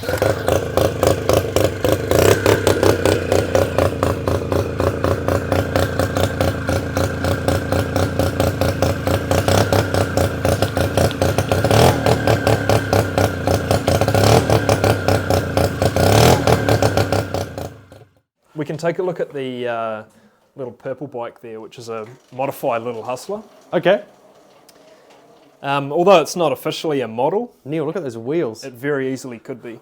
We can take a look at the little purple bike there, which is a modified little hustler. Okay. Although it's not officially a model, Neil, look at those wheels. it very easily could be.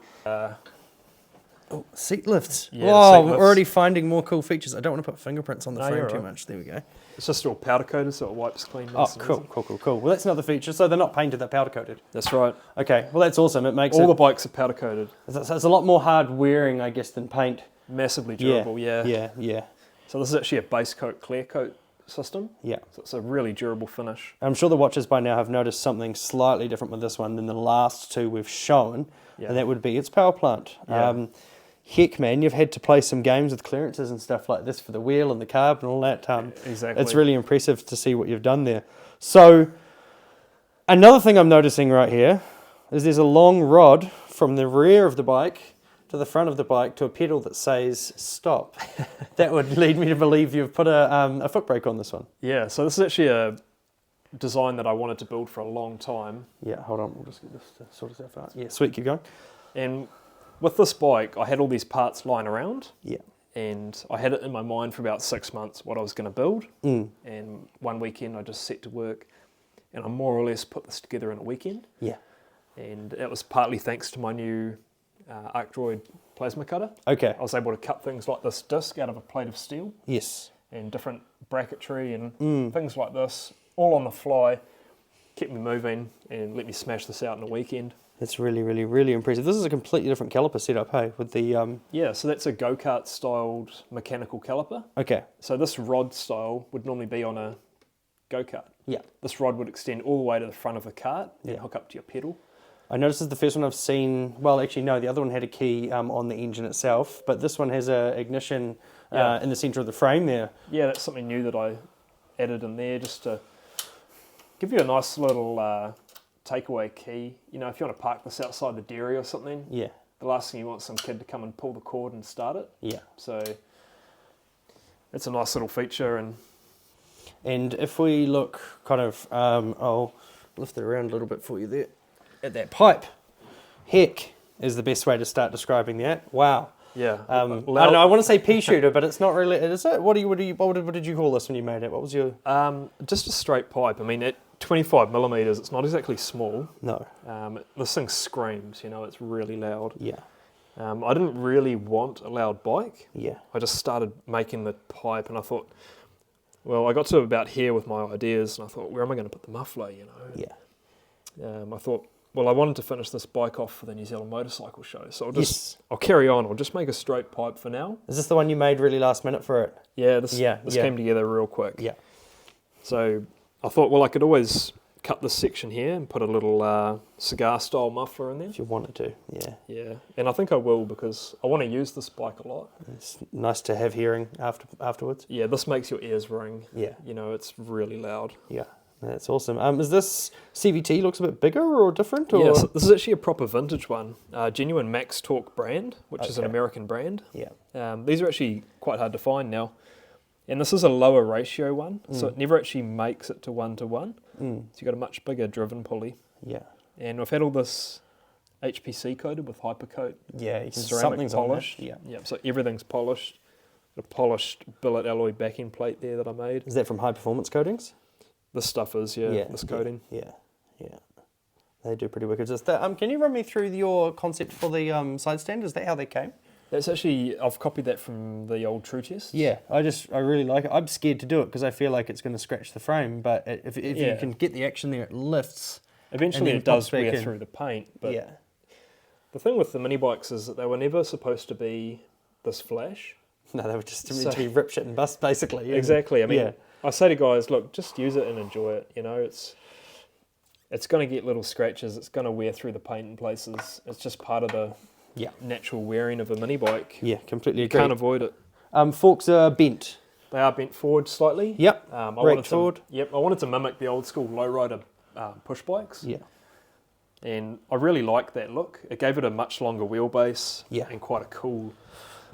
Oh, seat lifts. Yeah, Whoa, seat we're lifts. already finding more cool features. I don't want to put fingerprints on the No, frame you're too right. much. There we go. It's just all powder coated, so it wipes clean. Oh, cool. Well, that's another feature. So they're not painted, they're powder coated. That's right. Okay, well that's awesome. It makes All the it... bikes are powder coated. It's a lot more hard wearing, I guess, than paint. Massively durable, yeah. Yeah. So this is actually a base coat, clear coat system. Yeah. So it's a really durable finish. I'm sure the watchers by now have noticed something slightly different with this one than the last two we've shown, Yeah. and that would be its power plant. Yeah. Heck, man, you've had to play some games with clearances and stuff like this for the wheel and the carb and all that. Exactly. It's really impressive to see what you've done there. So, another thing I'm noticing right here is there's a long rod from the rear of the bike to the front of the bike to a pedal that says stop. That would lead me to believe you've put a foot brake on this one. Yeah, so this is actually a design that I wanted to build for a long time. Yeah, hold on, we'll just get this to sort itself out. Yeah, sweet, keep going. And with this bike, I had all these parts lying around. Yeah. And I had it in my mind for about 6 months what I was going to build. Mm. And one weekend I just set to work and I more or less put this together in a weekend. Yeah. And it was partly thanks to my new ArcDroid plasma cutter. Okay. I was able to cut things like this disc out of a plate of steel Yes. and different bracketry and things like this, all on the fly, kept me moving and let me smash this out in a weekend. That's really, really, really impressive. This is a completely different caliper setup, hey, with the... Yeah, so that's a go-kart styled mechanical caliper. Okay. So this rod style would normally be on a go-kart. Yeah. This rod would extend all the way to the front of the cart and Yeah. hook up to your pedal. I noticed this is the first one I've seen... Well, actually, no, the other one had a key on the engine itself, but this one has a ignition Yeah. in the centre of the frame there. Yeah, that's something new that I added in there just to give you a nice little takeaway key. You know, if you want to park this outside the dairy or something, Yeah. the last thing you want is some kid to come and pull the cord and start it. Yeah. So it's a nice little feature. And if we look kind of... I'll lift it around a little bit for you there. At that pipe. Heck is the best way to start describing that. Wow. Yeah, I don't know, I want to say pea shooter, but it's not really... Is it? What did you call this when you made it? What was your... just a straight pipe. I mean, at 25 millimeters, it's not exactly small. No. This thing screams, you know, it's really loud. Yeah. I didn't really want a loud bike. Yeah. I just started making the pipe and I thought, well, I got to about here with my ideas and I thought, where am I going to put the muffler, you know? Yeah. I thought, well, I wanted to finish this bike off for the New Zealand Motorcycle Show, so Yes. I'll carry on. I'll just make a straight pipe for now. Is this the one you made really last minute for it? Yeah, this Yeah. came together real quick. Yeah. So I thought, well, I could always cut this section here and put a little cigar-style muffler in there. If you wanted to, yeah. Yeah, and I think I will because I want to use this bike a lot. It's nice to have hearing afterwards. Yeah, this makes your ears ring. Yeah. You know, it's really loud. Yeah. That's awesome. Is this CVT looks a bit bigger or different? Or? Yeah, so this is actually a proper vintage one. Genuine Max Torque brand, which is an Okay. American brand. Yeah. These are actually quite hard to find now. And this is a lower ratio one, so it never actually makes it to 1:1. So you've got a much bigger driven pulley. Yeah. And we've had all this HPC coated with hypercoat. Yeah. You can, Ceramic something's polished. on that. Yeah. Yep, so everything's polished. A polished billet alloy backing plate there that I made. Is that from High Performance Coatings? This stuff is, this coating. Yeah. They do pretty wicked. Can you run me through your concept for the side stand? Is that how they came? That's actually, I've copied that from the old True Test. Yeah, I really like it. I'm scared to do it because I feel like it's going to scratch the frame, but if you can get the action there, it lifts. Eventually it does wear through the paint, but yeah. the thing with the mini bikes is that they were never supposed to be this flash. No, they were just meant to be rip, shit and bust, basically. Exactly. I mean, I say to guys, look, just use it and enjoy it. You know, it's going to get little scratches. It's going to wear through the paint in places. It's just part of the natural wearing of a mini bike. Yeah, completely You agree. can't avoid it. Forks are bent. They are bent forward slightly. Yep. I Raked forward. I wanted to mimic the old school lowrider push bikes. Yeah. And I really like that look. It gave it a much longer wheelbase and quite a cool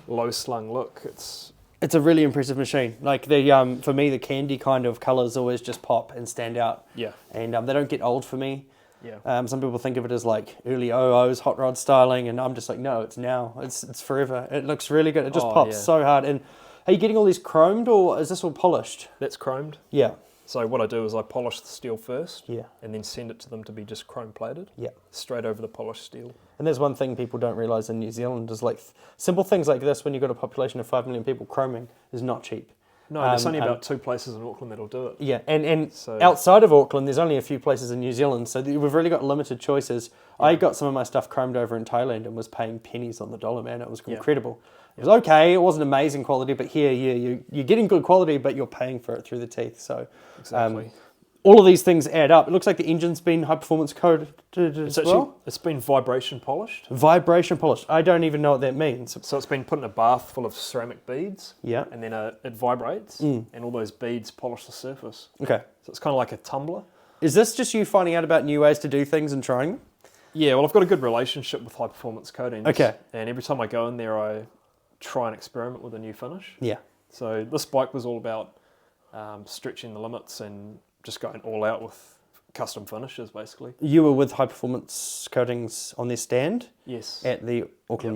low slung look. It's a really impressive machine. Like for me, the candy kind of colours always just pop and stand out. Yeah. And they don't get old for me. Yeah. Some people think of it as like early 00s hot rod styling, and I'm just like, no, it's now. It's forever. It looks really good. It just pops so hard. And are you getting all these chromed, or is this all polished? That's chromed. Yeah. So what I do is I polish the steel first, Yeah. and then send it to them to be just chrome plated. Yeah. Straight over the polished steel. And there's one thing people don't realise in New Zealand is like simple things like this. When you've got a population of 5 million people, chroming is not cheap. No, there's only about 2 places in Auckland that'll do it. Yeah, and so, outside of Auckland, there's only a few places in New Zealand, so we've really got limited choices. Yeah. I got some of my stuff chromed over in Thailand and was paying pennies on the dollar, man. It was incredible. It was okay. It wasn't amazing quality, but here, you're getting good quality, but you're paying for it through the teeth. So exactly. All of these things add up. It looks like the engine's been high performance coated as well. It's been vibration polished. Vibration polished. I don't even know what that means. So it's been put in a bath full of ceramic beads. Yeah. And then it vibrates, and all those beads polish the surface. Okay. So it's kind of like a tumbler. Is this just you finding out about new ways to do things and trying them? Yeah, well, I've got a good relationship with high performance coatings. Okay. And every time I go in there, I try and experiment with a new finish. Yeah. So this bike was all about stretching the limits and just going all out with custom finishes, basically. You were with high performance coatings on their stand? Yes. At the Auckland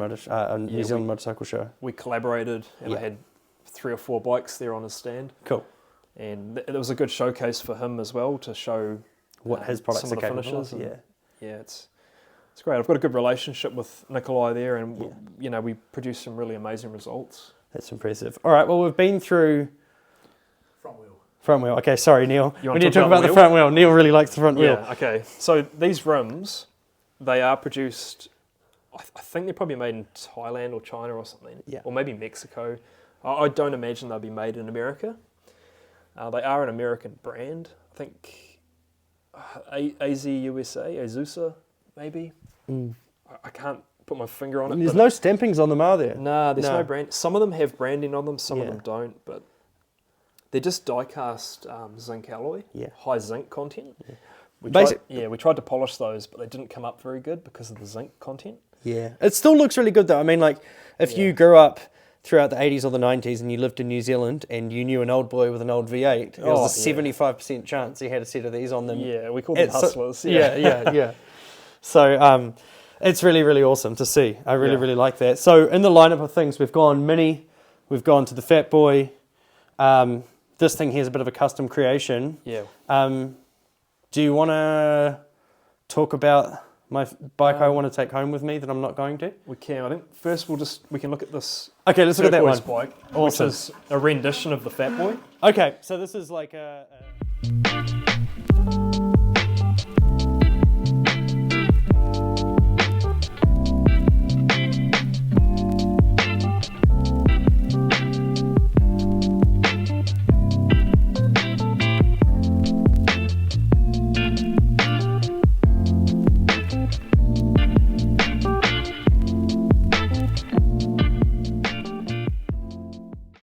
New Zealand Motorcycle Show? We collaborated, and I had 3 or 4 bikes there on his stand. Cool. And it was a good showcase for him as well to show what his products some are of the capable finishes. of. Yeah, it's great. I've got a good relationship with Nikolai there, and we produce some really amazing results. That's impressive. All right, well, we've been through front wheel. Okay, sorry, Neil. We need to talk about the front wheel. Neil really likes the front wheel. Yeah, okay. So these rims, they are produced, I think they're probably made in Thailand or China or something. Yeah. Or maybe Mexico. I don't imagine they'll be made in America. They are an American brand. I think Azusa, maybe. I can't put my finger on it. There's no stampings on them, are there? Nah, there's no brand. Some of them have branding on them, some of them don't, but they're just die-cast zinc alloy, high zinc content. Yeah. We tried to polish those, but they didn't come up very good because of the zinc content. Yeah. It still looks really good, though. I mean, like, if you grew up throughout the 80s or the 90s and you lived in New Zealand and you knew an old boy with an old V8, there was a 75% chance he had a set of these on them. Yeah, we called them hustlers. So it's really, really awesome to see. I really, really like that. So in the lineup of things, we've gone Mini, we've gone to the Fat Boy. This thing here is a bit of a custom creation. Yeah. Do you want to talk about my bike I want to take home with me that I'm not going to? We can. I think first we can look at this. Okay, let's look at that one. Bike, awesome. Which is a rendition of the Fat Boy. Okay, so this is like a